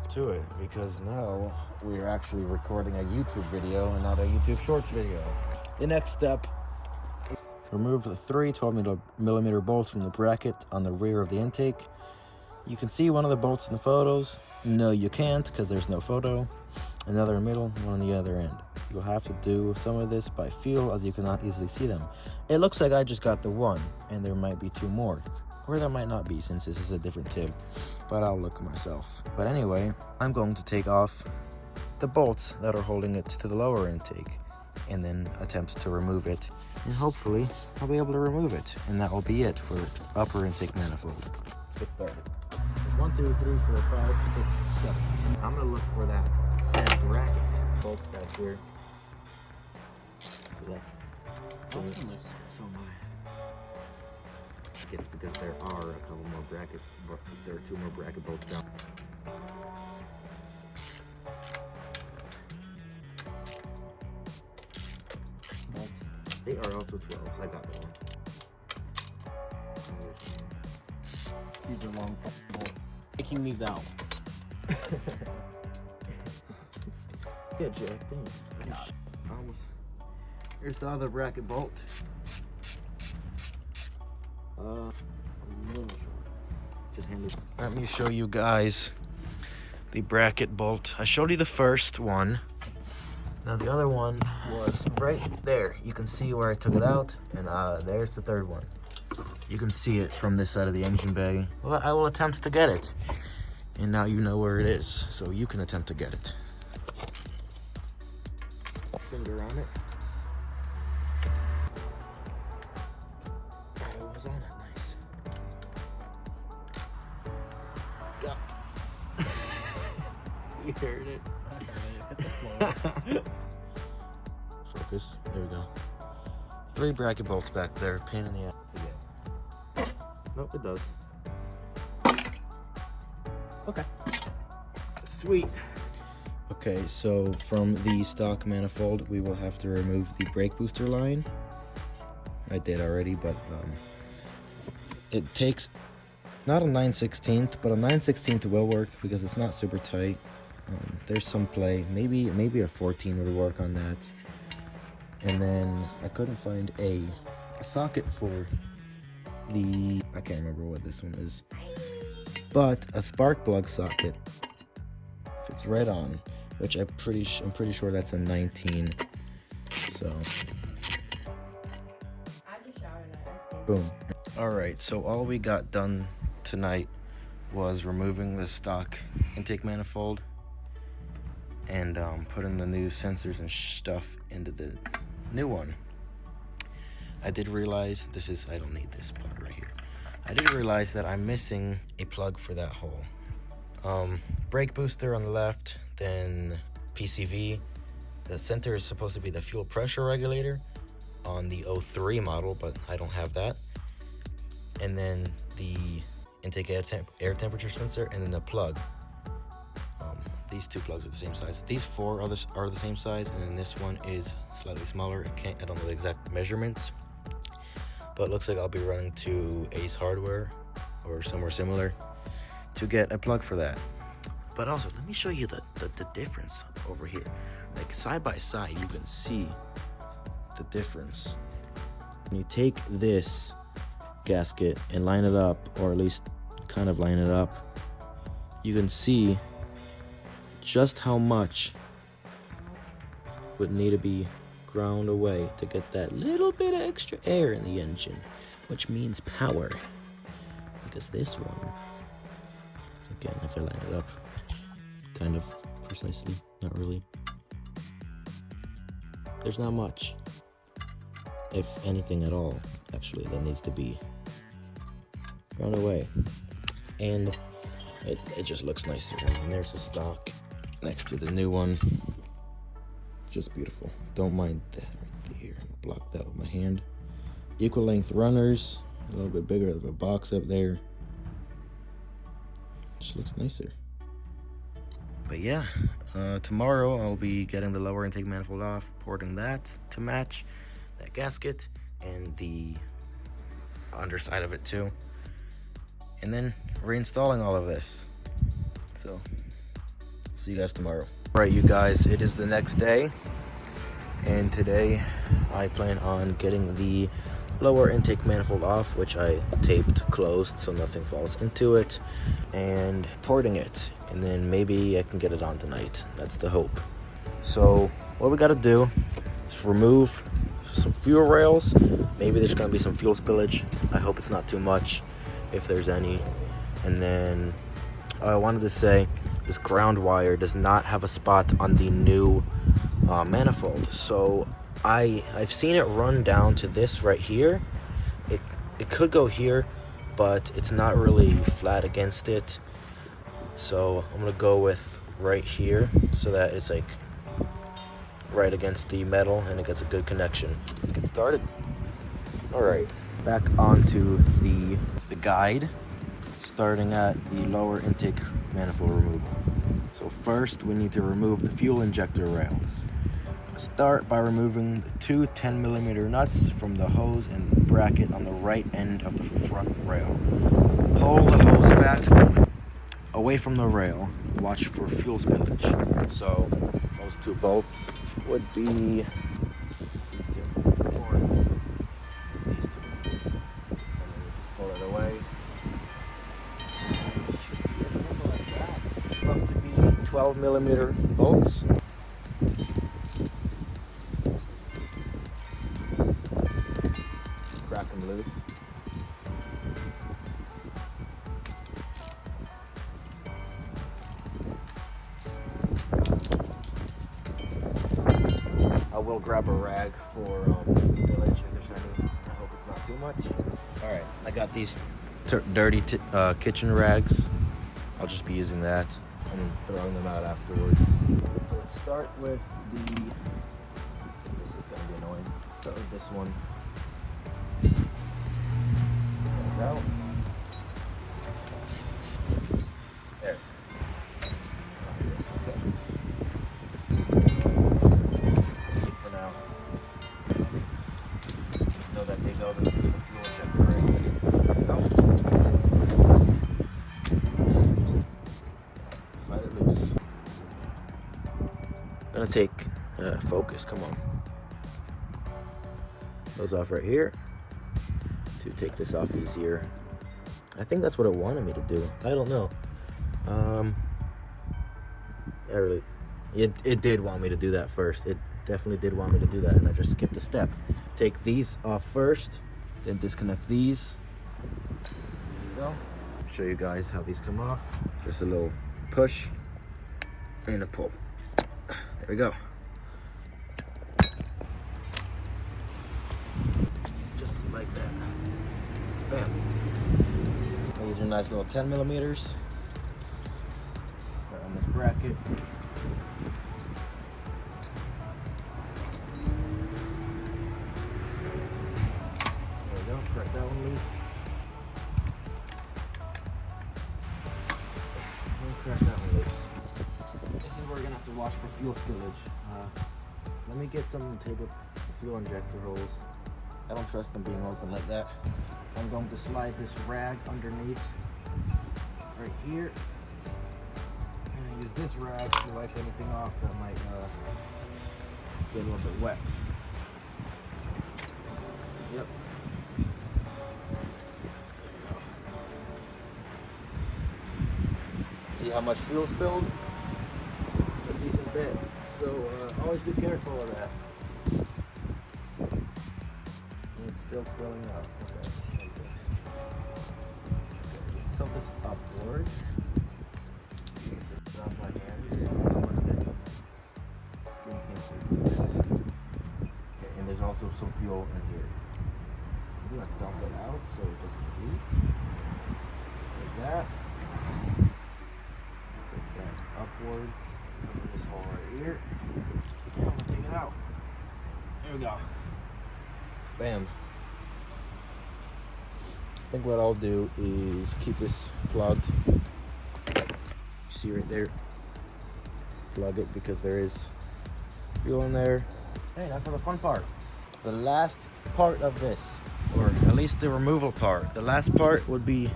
back to it because now we're actually recording a YouTube video and not a YouTube Shorts video. The next step, remove the 3 12mm bolts from the bracket on the rear of the intake. You can see one of the bolts in the photos. No, you can't because there's no photo. Another in the middle, one on the other end. You'll have to do some of this by feel as you cannot easily see them. It looks like I just got the 1 and there might be 2 more. Or there might not be since this is a different tib. But I'll look myself. But anyway, I'm going to take off the bolts that are holding it to the lower intake and then attempt to remove it. And hopefully I'll be able to remove it. And that will be it for upper intake manifold. Let's get started. 1, 2, 3, 4, 5, 6, 7. I'm gonna look for that said bracket. Bolts back here. So that. So my. It's because there are a couple more bracket. There are 2 more bracket bolts down. They are also 12s. I got that one. These are long bolts. Taking these out. Yeah, Jack, thanks. Almost. Here's the other bracket bolt. A little short. Just hand it. Let me show you guys the bracket bolt. I showed you the first one. Now the other one was right there. You can see where I took it out, and there's the third one. You can see it from this side of the engine bay. Well, I will attempt to get it. And now you know where it is, so you can attempt to get it. Finger on it. Oh, it was on it, nice. Go. You heard it. Focus, there we go. 3 bracket bolts back there, pain in the ass to get. Nope, it does. Okay. Sweet. Okay, so from the stock manifold, we will have to remove the brake booster line. I did already, but it takes not a 9/16, but a 9/16 will work because it's not super tight. There's some play. Maybe a 14 would work on that. And then I couldn't find a socket for the, I can't remember what this one is, but a spark plug socket fits right on, which I'm pretty sure that's a 19. So boom. All right, so all we got done tonight was removing the stock intake manifold and putting the new sensors and stuff into the new one. I did realize I don't need this part right here. I did realize that I'm missing a plug for that hole. Brake booster on the left, then PCV. The center is supposed to be the fuel pressure regulator on the 03 model, but I don't have that. And then the intake air temperature sensor, and then the plug. These 2 plugs are the same size. These 4 others are the same size, and then this one is slightly smaller. I don't know the exact measurements, but it looks like I'll be running to Ace Hardware or somewhere similar to get a plug for that. But also, let me show you the difference over here. Like side by side, you can see the difference. When you take this gasket and line it up, or at least kind of line it up, you can see just how much would need to be ground away to get that little bit of extra air in the engine, which means power. Because this one, again, if I line it up kind of precisely, not really, there's not much, if anything at all, actually, that needs to be ground away. And it just looks nicer. And there's the stock next to the new one. Just beautiful. Don't mind that right there. I'm gonna block that with my hand. Equal length runners, a little bit bigger of a box up there. Just looks nicer. But yeah, tomorrow I'll be getting the lower intake manifold off, porting that to match that gasket and the underside of it too, and then reinstalling all of this. So See you guys tomorrow. All right, you guys, it is the next day, and today I plan on getting the lower intake manifold off, which I taped closed so nothing falls into it, and porting it, and then maybe I can get it on tonight. That's the hope. So what we got to do is remove some fuel rails. Maybe there's going to be some fuel spillage. I hope it's not too much, if there's any. And then I wanted to say, this ground wire does not have a spot on the new manifold. So I've seen it run down to this right here. It could go here, but it's not really flat against it. So I'm gonna go with right here so that it's like right against the metal and it gets a good connection. Let's get started. All right, back onto the guide, starting at the lower intake manifold removal. So first we need to remove the fuel injector rails. Start by removing the two 10mm nuts from the hose and bracket on the right end of the front rail. Pull the hose back away from the rail. Watch for fuel spillage. So those two bolts would be these two, or these two. And then you just pull it away. It should be as simple as that. Up to be 12mm bolts. Crack them loose. I will grab a rag for spillage if there's any. I hope it's not too much. Alright, I got these dirty kitchen rags. I'll just be using that and throwing them out afterwards. So let's start with this is going to be annoying. Start with this one. Out. There. Okay. For now. Just know that they go to the fuel injector right. Go. Slide it loose. I'm gonna take focus. Come on. Goes off right here. To take this off easier. I think that's what it wanted me to do. I don't know. It did want me to do that first. It definitely did want me to do that, and I just skipped a step. Take these off first, then disconnect these. There you go. Show you guys how these come off. Just a little push and a pull. There we go. Just like that. Bam. These are nice little 10mm. Right on this bracket. There we go. Crack that one loose. And crack that one loose. This is where we're gonna have to watch for fuel spillage. Let me get some tape with fuel injector holes. I don't trust them being open like that. I'm going to slide this rag underneath right here, and I use this rag to wipe anything off that might get a little bit wet. Yep. See how much fuel spilled? A decent bit. So always be careful of that. It's still spilling out. Okay. Let's tilt this upwards. Get this off my hands. Skin can't see this. Okay, and there's also some fuel in here. I'm gonna dump it out so it doesn't leak. There's that. Sit that upwards. Cover this hole right here. I'm gonna take it out. There we go. Bam. I think what I'll do is keep this plugged. See right there. Plug it because there is fuel in there. Hey, now for the fun part. The last part of this, or at least the removal part. The last part would be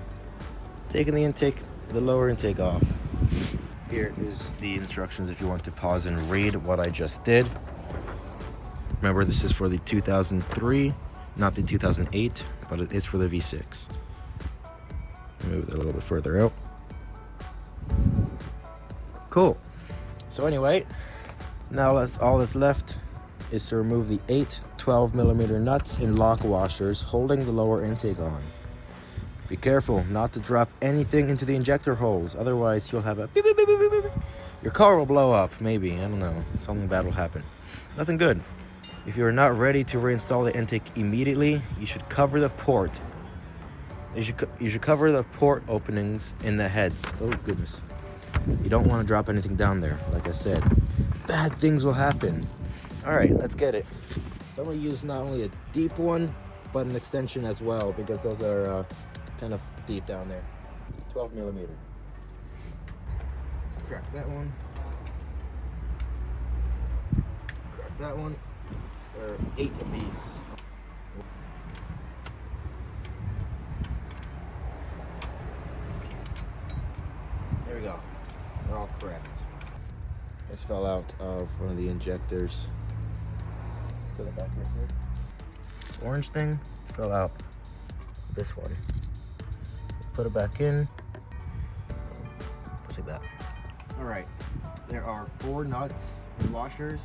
taking the lower intake off. here is the instructions if you want to pause and read what I just did. Remember, this is for the 2003, not the 2008, but it is for the V6. Move it a little bit further out. Cool. So anyway, now all that's left is to remove the 8 12mm nuts and lock washers holding the lower intake on. Be careful not to drop anything into the injector holes, otherwise you'll have a beep, beep, beep, beep, beep. Your car will blow up, maybe, I don't know, something bad will happen. Nothing good. If you are not ready to reinstall the intake immediately, you should cover the port. You should cover the port openings in the heads. Oh goodness. You don't want to drop anything down there, like I said. Bad things will happen. Alright, let's get it. So I'm going to use not only a deep one, but an extension as well, because those are kind of deep down there. 12mm. Crack that one. Crack that one. There are 8 of these. There we go. They're all correct. This fell out of one of the injectors. Put it back right there. This orange thing fell out. This one. Put it back in. Just like that. Alright. There are 4 nuts and washers,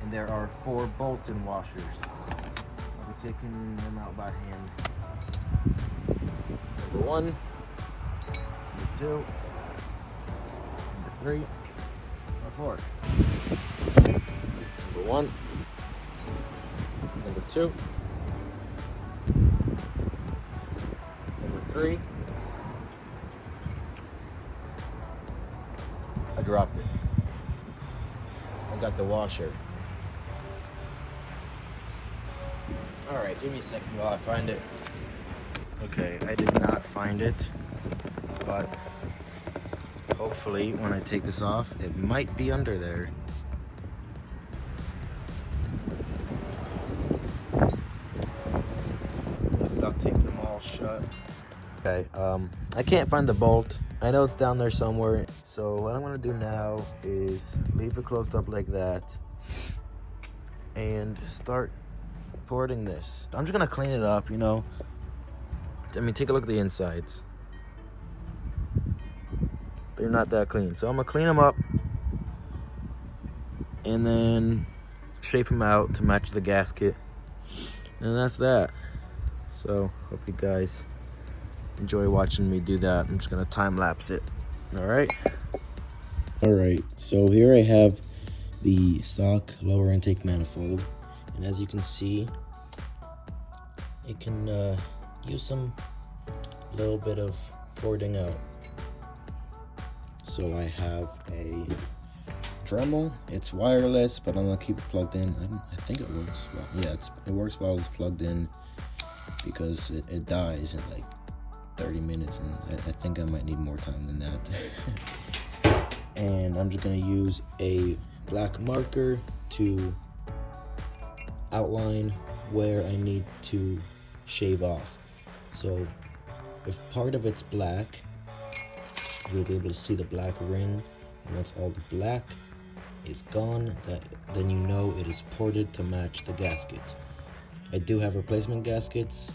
and there are 4 bolts and washers. I'll be taking them out by hand. Number 1. Number 2. Number 3. Number 4. Number 1. Number 2. Number 3. I dropped it. I got the washer. Alright, give me a second while I find it. Okay, I did not find it, but hopefully when I take this off, it might be under there. Duct tape them all shut. Okay, I can't find the bolt. I know it's down there somewhere. So what I'm gonna do now is leave it closed up like that and start porting this. I'm just gonna clean it up, you know. I mean, take a look at the insides. They're not that clean. So I'm gonna clean them up and then shape them out to match the gasket. And that's that. So hope you guys enjoy watching me do that. I'm just gonna time lapse it. Alright, so here I have the stock lower intake manifold, and as you can see, it can use some little bit of porting out. So I have a Dremel. It's wireless, but I'm gonna keep it plugged in. I think it works well. Yeah, it works while it's plugged in, because it dies in like 30 minutes, and I think I might need more time than that. And I'm just gonna use a black marker to outline where I need to shave off. So if part of it's black, you'll be able to see the black ring, and once all the black is gone, then you know it is ported to match the gasket. I do have replacement gaskets,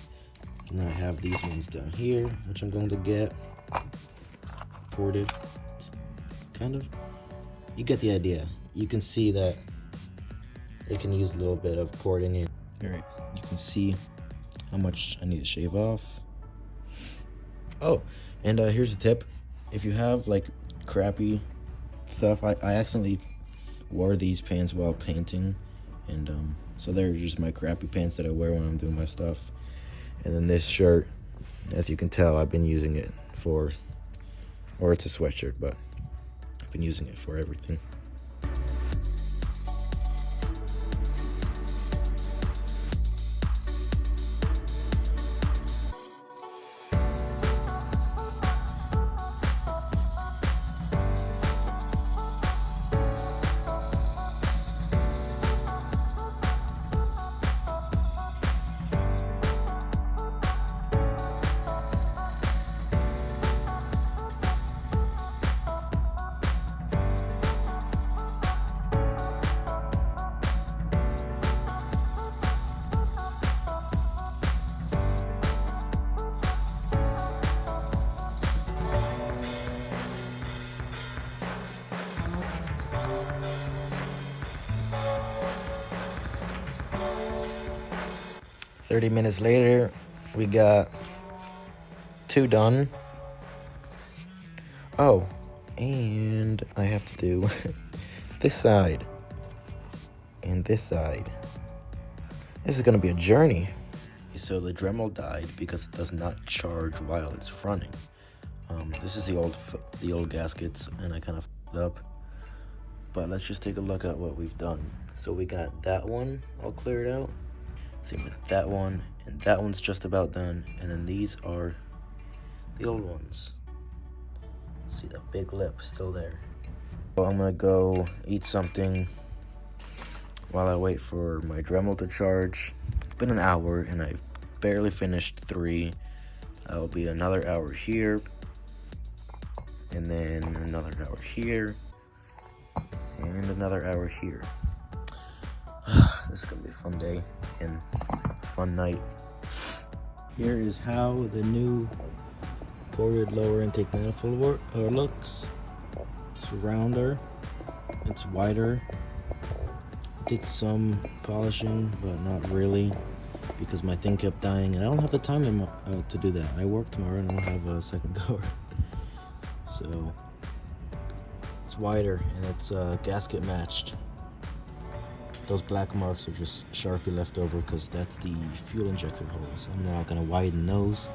and I have these ones down here, which I'm going to get ported. Kind of, you get the idea. You can see that it can use a little bit of porting in. All right, you can see how much I need to shave off. Oh, and here's a tip. If you have like crappy stuff, I accidentally wore these pants while painting, and so they're just my crappy pants that I wear when I'm doing my stuff. And then this shirt, as you can tell, I've been using it for, or it's a sweatshirt, but I've been using it for everything. 30 minutes later, we got 2 done. Oh, and I have to do this side and this side. This is gonna be a journey. So the Dremel died because it does not charge while it's running. This is the old gaskets, and I kind of f***ed up. But let's just take a look at what we've done. So we got that one all cleared out. Same with that one, and that one's just about done. And then these are the old ones. See the big lip still there. So I'm gonna go eat something while I wait for my Dremel to charge. It's been an hour and I barely finished 3. I'll be another hour here, and then another hour here, and another hour here. This is gonna be a fun day and a fun night. Here is how the new ported lower intake manifold looks. It's rounder, it's wider. Did some polishing, but not really, because my thing kept dying, and I don't have the time to do that. I work tomorrow and I don't have a second goer. So it's wider and it's gasket matched. Those black marks are just Sharpie left over because that's the fuel injector holes. I'm now gonna widen those,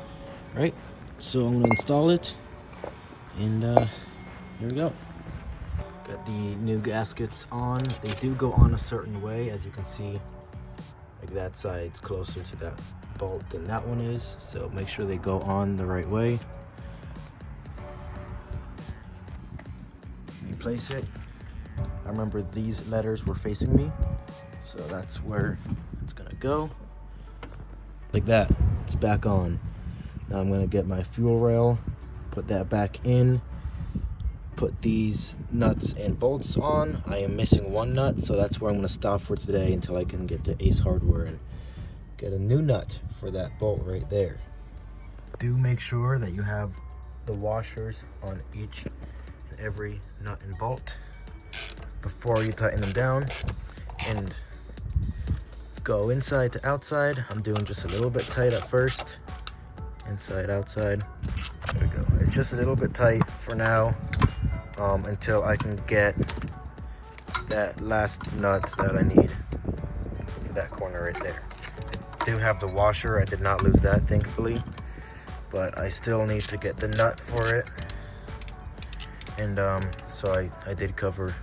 right? So I'm gonna install it, and here we go. Got the new gaskets on. They do go on a certain way, as you can see. Like that side's closer to that bolt than that one is, so make sure they go on the right way. You place it. I remember these letters were facing me, so that's where it's gonna go. Like that, it's back on. Now I'm gonna get my fuel rail, put that back in, put these nuts and bolts on. I am missing one nut, so that's where I'm gonna stop for today until I can get to Ace Hardware and get a new nut for that bolt right there. Do make sure that you have the washers on each and every nut and bolt before you tighten them down, and go inside to outside. I'm doing just a little bit tight at first. Inside, outside. There we go. It's just a little bit tight for now, until I can get that last nut that I need for that corner right there. I do have the washer. I did not lose that, thankfully, but I still need to get the nut for it. And so I did cover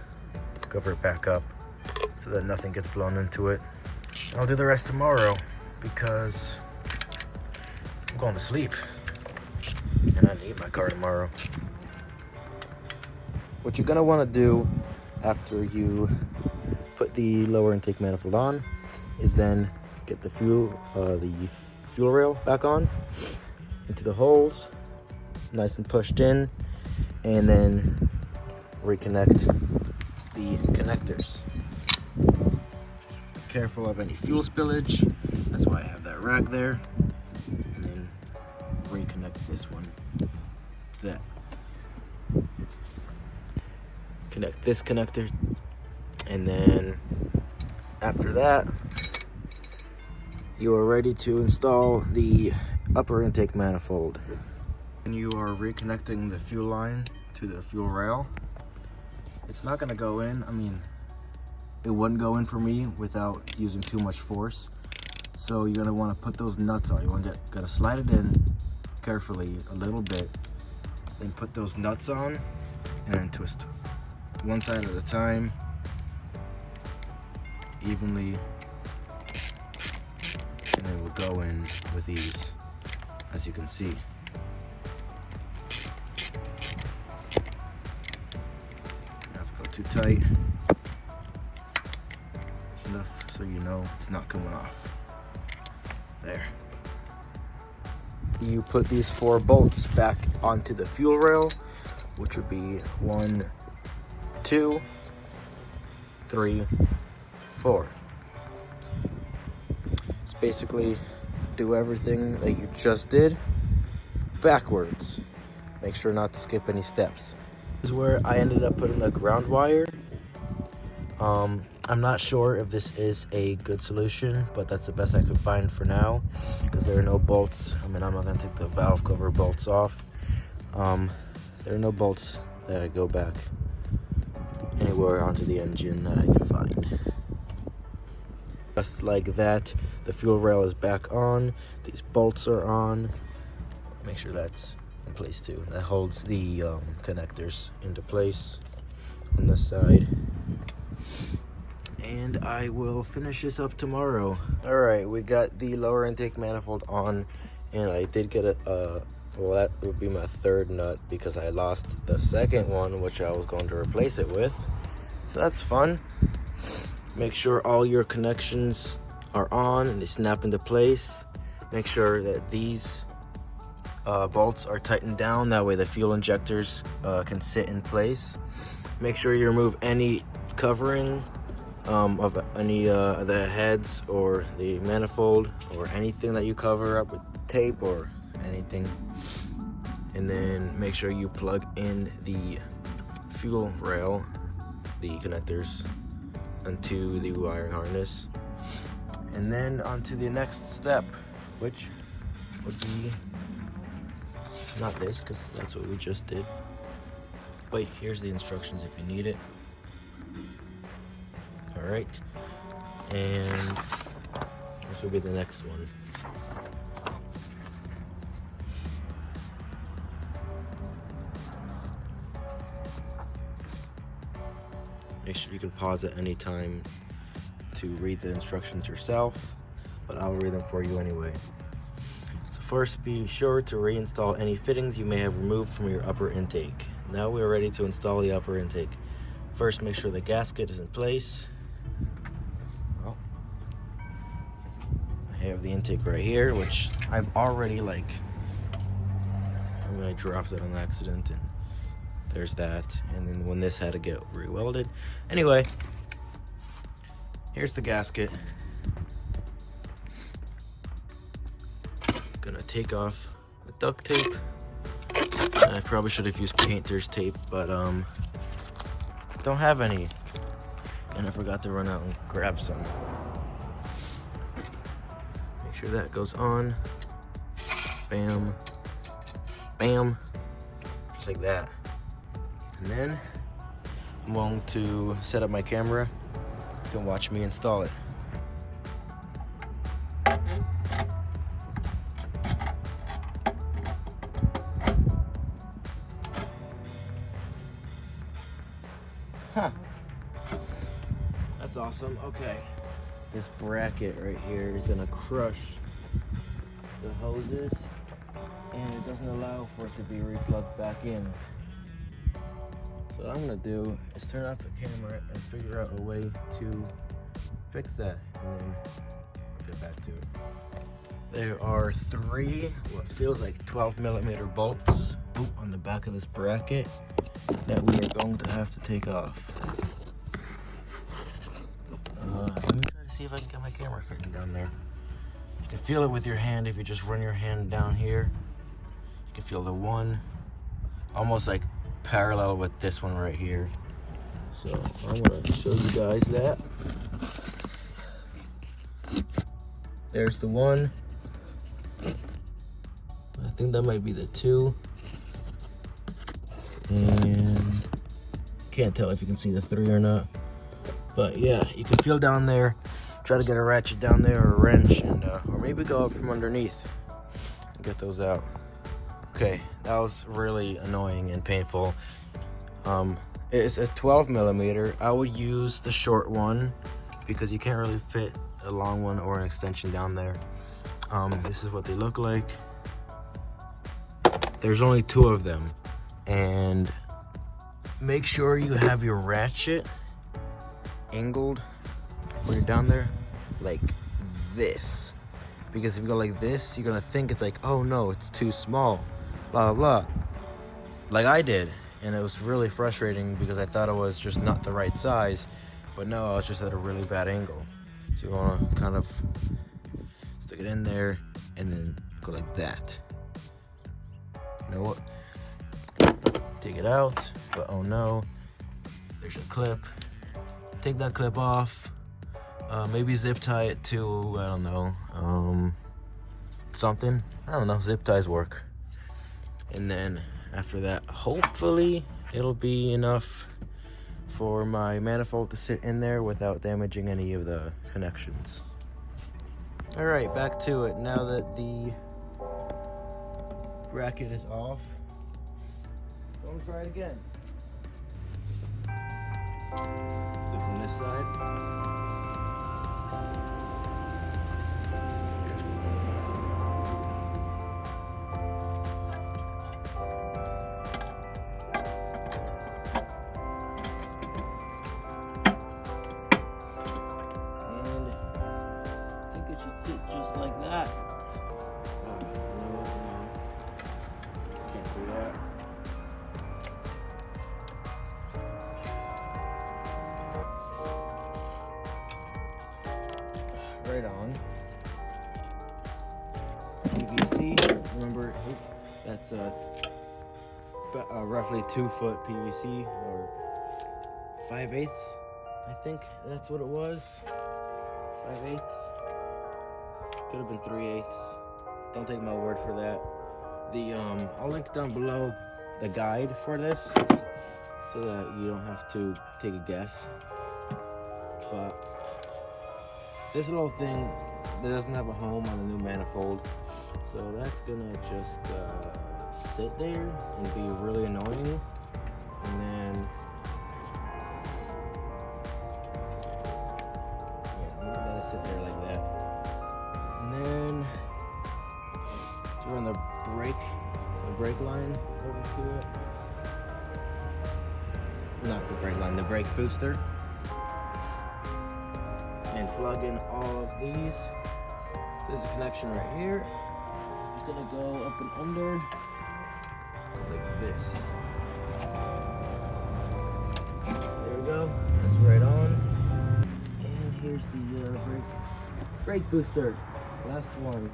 it back up so that nothing gets blown into it. I'll do the rest tomorrow because I'm going to sleep and I need my car tomorrow. What you're gonna want to do after you put the lower intake manifold on is then get the fuel rail back on into the holes, nice and pushed in, and then reconnect the connectors. Just be careful of any fuel spillage. That's why I have that rack there. And then reconnect this one to that. Connect this connector, and then after that, you are ready to install the upper intake manifold. And you are reconnecting the fuel line to the fuel rail. It's not gonna go in. I mean, it wouldn't go in for me without using too much force. So you're gonna want to put those nuts on. You gotta slide it in carefully a little bit, then put those nuts on and then twist one side at a time, evenly, and it will go in with ease, as you can see. Not to go too tight. It's enough so you know it's not coming off. There. You put these 4 bolts back onto the fuel rail, which would be 1, 2, 3, 4. It's basically do everything that you just did backwards. Make sure not to skip any steps. This is where I ended up putting the ground wire. I I'm not sure if this is a good solution, but that's the best I could find for now, because there are no bolts. I mean, I'm not gonna take the valve cover bolts off. There are no bolts that go back anywhere onto the engine that I can find. Just like that, the fuel rail is back on. These bolts are on. Make sure that's in place too. That holds the connectors into place on this side. And I will finish this up tomorrow. All right, we got the lower intake manifold on, and I did get well, that would be my third nut because I lost the second one, which I was going to replace it with. So that's fun. Make sure all your connections are on and they snap into place. Make sure that these bolts are tightened down. That way the fuel injectors can sit in place. Make sure you remove any covering of any the heads or the manifold or anything that you cover up with tape or anything. And then make sure you plug in the fuel rail, the connectors, onto the wiring harness. And then onto the next step, which would be not this, because that's what we just did. But here's the instructions if you need it. All right, and this will be the next one. Make sure you can pause at any time to read the instructions yourself, but I'll read them for you anyway. So first, be sure to reinstall any fittings you may have removed from your upper intake. Now we are ready to install the upper intake. First, make sure the gasket is in place. Well, I have the intake right here, which I've already I dropped it on accident, and there's that. And then when this had to get re-welded. Anyway, here's the gasket. Gonna take off the duct tape. I probably should have used painter's tape, but don't have any. And I forgot to run out and grab some. Make sure that goes on. Bam. Bam. Just like that. And then I'm going to set up my camera. You can watch me install it. Huh. That's awesome. Okay. This bracket right here is gonna crush the hoses, and it doesn't allow for it to be replugged back in. So what I'm gonna do is turn off the camera and figure out a way to fix that, and then get back to it. There are 3 what feels like 12mm bolts on the back of this bracket that we are going to have to take off. Let me try to see if I can get my camera fitting down there. You can feel it with your hand if you just run your hand down here. You can feel the one almost like parallel with this one right here. So I'm gonna show you guys that. There's the one. I think that might be the 2. And can't tell if you can see the 3 or not. But yeah, you can feel down there. Try to get a ratchet down there or a wrench, and or maybe go up from underneath and get those out. Okay, that was really annoying and painful. It's a 12mm. I would use the short one because you can't really fit a long one or an extension down there. This is what they look like. There's only 2 of them, and make sure you have your ratchet angled when you're down there like this, because if you go like this, you're gonna think it's like, oh no, it's too small, blah blah blah, like I did. And it was really frustrating because I thought it was just not the right size, but no, I was just at a really bad angle. So you want to kind of stick it in there and then go like that. You know what? Take it out, but oh no, there's a clip. take that clip off, maybe zip tie it to, I don't know, something. I don't know, zip ties work. And then after that, hopefully it'll be enough for my manifold to sit in there without damaging any of the connections. All right, back to it. Now that the bracket is off, don't try it again. Let's do it from this side. Just like that. Can't do that. Right on. PVC. Remember, that's roughly 2 foot PVC, or 5/8. I think that's what it was. 5/8. Could have been 3/8. Don't take my word for that. I'll link down below the guide for this, so that you don't have to take a guess. But this little thing doesn't have a home on the new manifold, so that's gonna just sit there and be really annoying. And then I'm gonna let it sit there like that. And then let's run the brake line over to it. Not the brake line, the brake booster. And plug in all of these. There's a connection right here. It's gonna go up and under like this. There we go. That's right on. And here's the brake booster. Last one.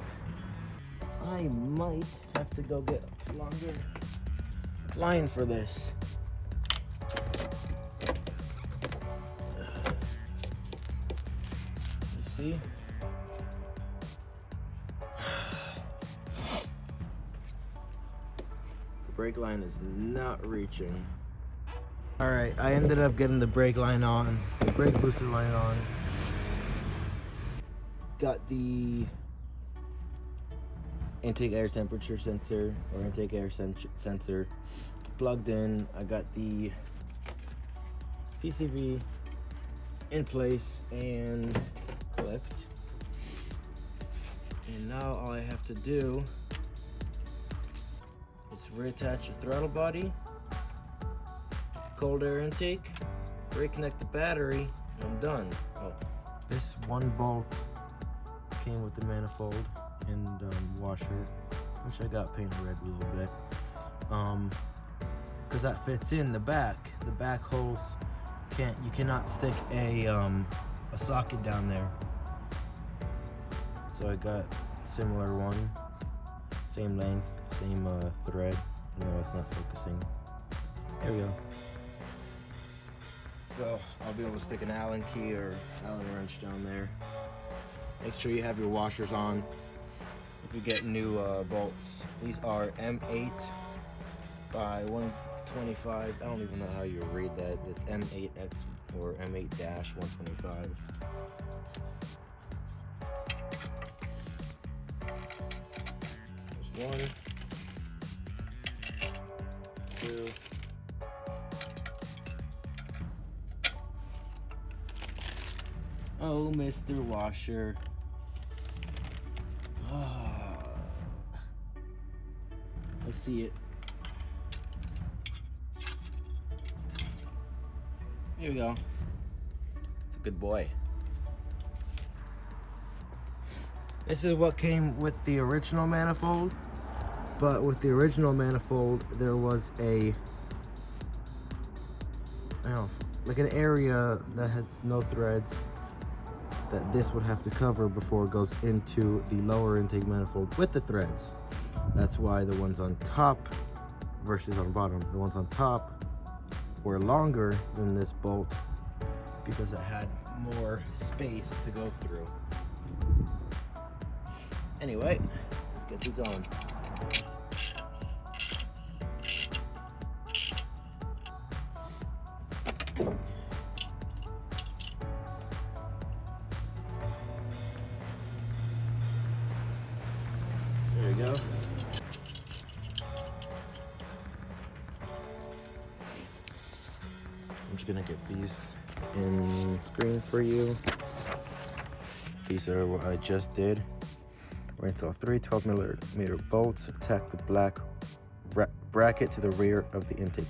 I might have to go get a longer line for this. You see? The brake line is not reaching. All right, I ended up getting the brake line on, the brake booster line on. Got the intake air temperature sensor, or intake air sensor plugged in. I got the PCV in place and clipped. And now all I have to do is reattach the throttle body, cold air intake, reconnect the battery, and I'm done. Oh, this one bolt came with the manifold and washer, which I got painted red a little bit, because that fits in the back. The back holes you cannot stick a socket down there. So I got similar one, same length, same thread. No, it's not focusing. There we go. So I'll be able to stick an Allen key or Allen wrench down there. Make sure you have your washers on if you get new bolts. These are M8 by 125. I don't even know how you read that. It's M8X or M8-125. There's 1, 2. Oh, Mr. Washer. I see it. Here we go. It's a good boy. This is what came with the original manifold, but with the original manifold there was a, I don't know, like an area that has no threads that this would have to cover before it goes into the lower intake manifold with the threads. That's why the ones on top versus on bottom, the ones on top were longer than this bolt, because it had more space to go through. Anyway, let's get these on. There you go. I'm just gonna get these in screen for you. These are what I just did. Reinstall 3 12mm bolts, attack the black bracket to the rear of the intake.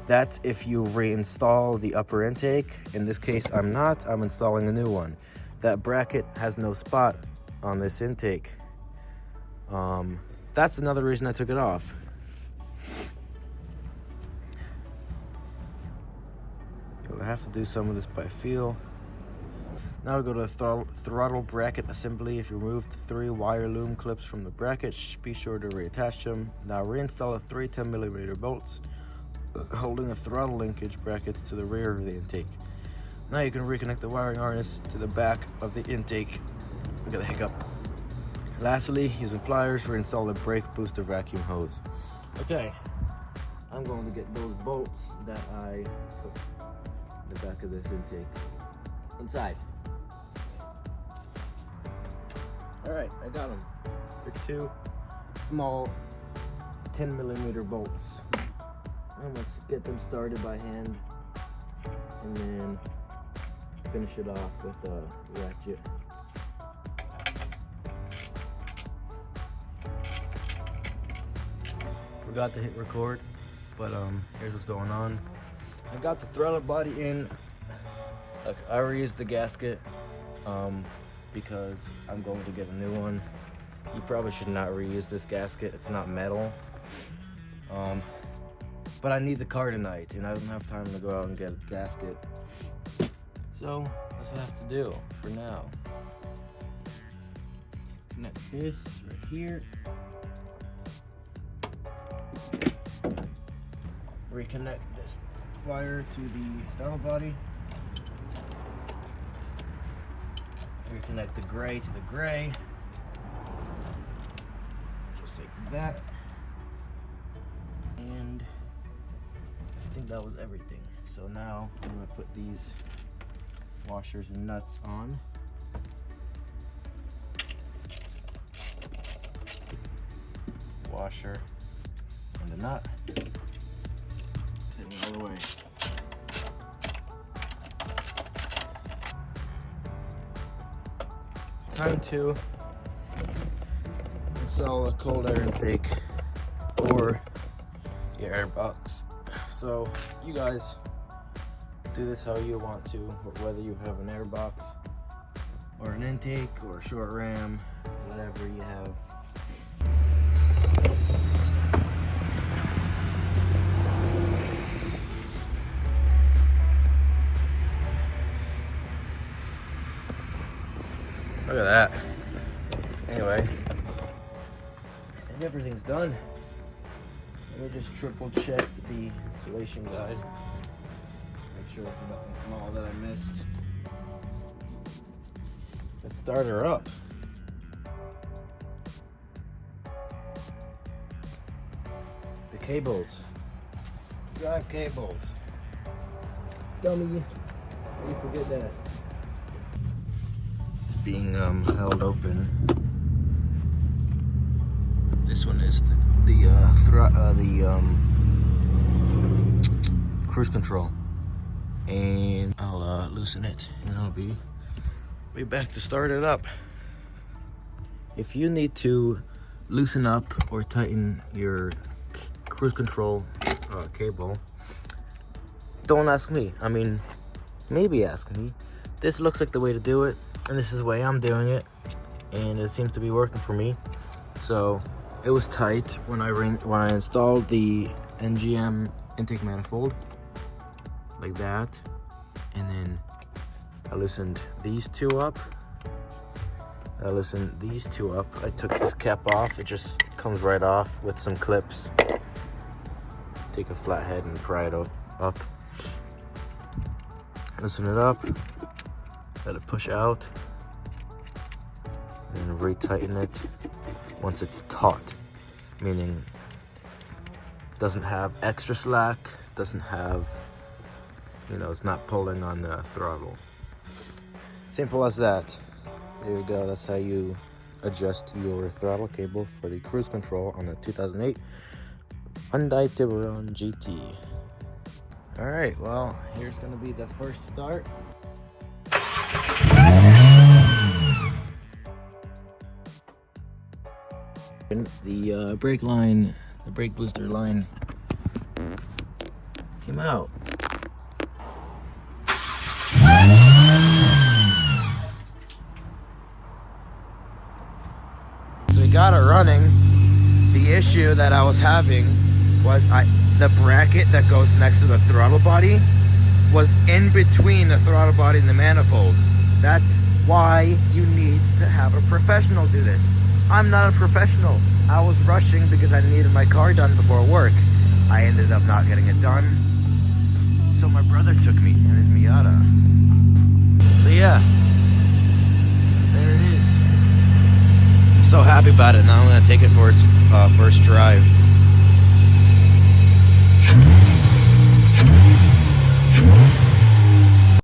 That's if you reinstall the upper intake. In this case, I'm not. I'm installing a new one. That bracket has no spot on this intake. That's another reason I took it off. You'll have to do some of this by feel. Now we go to the throttle bracket assembly. If you remove the 3 wire loom clips from the bracket, be sure to reattach them. Now reinstall the 3 10mm bolts, holding the throttle linkage brackets to the rear of the intake. Now you can reconnect the wiring harness to the back of the intake. I got a hiccup. Lastly, using pliers, reinstall the brake booster vacuum hose. Okay, I'm going to get those bolts that I put in the back of this intake inside. All right, I got them. They're 2 small 10mm bolts. I'm gonna get them started by hand and then finish it off with a ratchet. Forgot to hit record, but here's what's going on. I got the throttle body in. Like, I reused the gasket because I'm going to get a new one. You probably should not reuse this gasket. It's not metal. But I need the car tonight, and I don't have time to go out and get a gasket. So that's what I have to do for now. Connect this right here. Reconnect this wire to the throttle body. Reconnect the gray to the gray. Just like that. And I think that was everything. So now I'm gonna put these washers and nuts on. Washer and the nut. Taking all the way. Time to install a cold air intake or your air box. So you guys do this how you want to, whether you have an air box or an intake or a short ram, whatever you have. Look at that. Anyway, I think everything's done. Let me just triple check the installation guide. Make sure there's nothing small that I missed. Let's start her up. The cables. Drive cables. Dummy. How do you forget that? Being held open. This one is the cruise control, and I'll loosen it, and I'll be back to start it up. If you need to loosen up or tighten your cruise control cable, don't ask me. I mean, maybe ask me. This looks like the way to do it. And this is the way I'm doing it, and it seems to be working for me. So it was tight when I installed the NGM intake manifold, like that, and then I loosened these 2 up. I loosened these 2 up. I took this cap off. It just comes right off with some clips. Take a flathead and pry it up. Loosen it up, let it push out, and retighten it once it's taut, meaning doesn't have extra slack, doesn't have, you know, it's not pulling on the throttle. Simple as that. There you go. That's how you adjust your throttle cable for the cruise control on the 2008 Hyundai Tiburon GT. All right, well, here's gonna be the first start. The brake line, the brake booster line came out. So we got it running. The issue that I was having was the bracket that goes next to the throttle body was in between the throttle body and the manifold. That's why you need to have a professional do this. I'm not a professional. I was rushing because I needed my car done before work. I ended up not getting it done. So my brother took me in his Miata. So yeah, there it is. I'm so happy about it. Now I'm gonna take it for its first drive.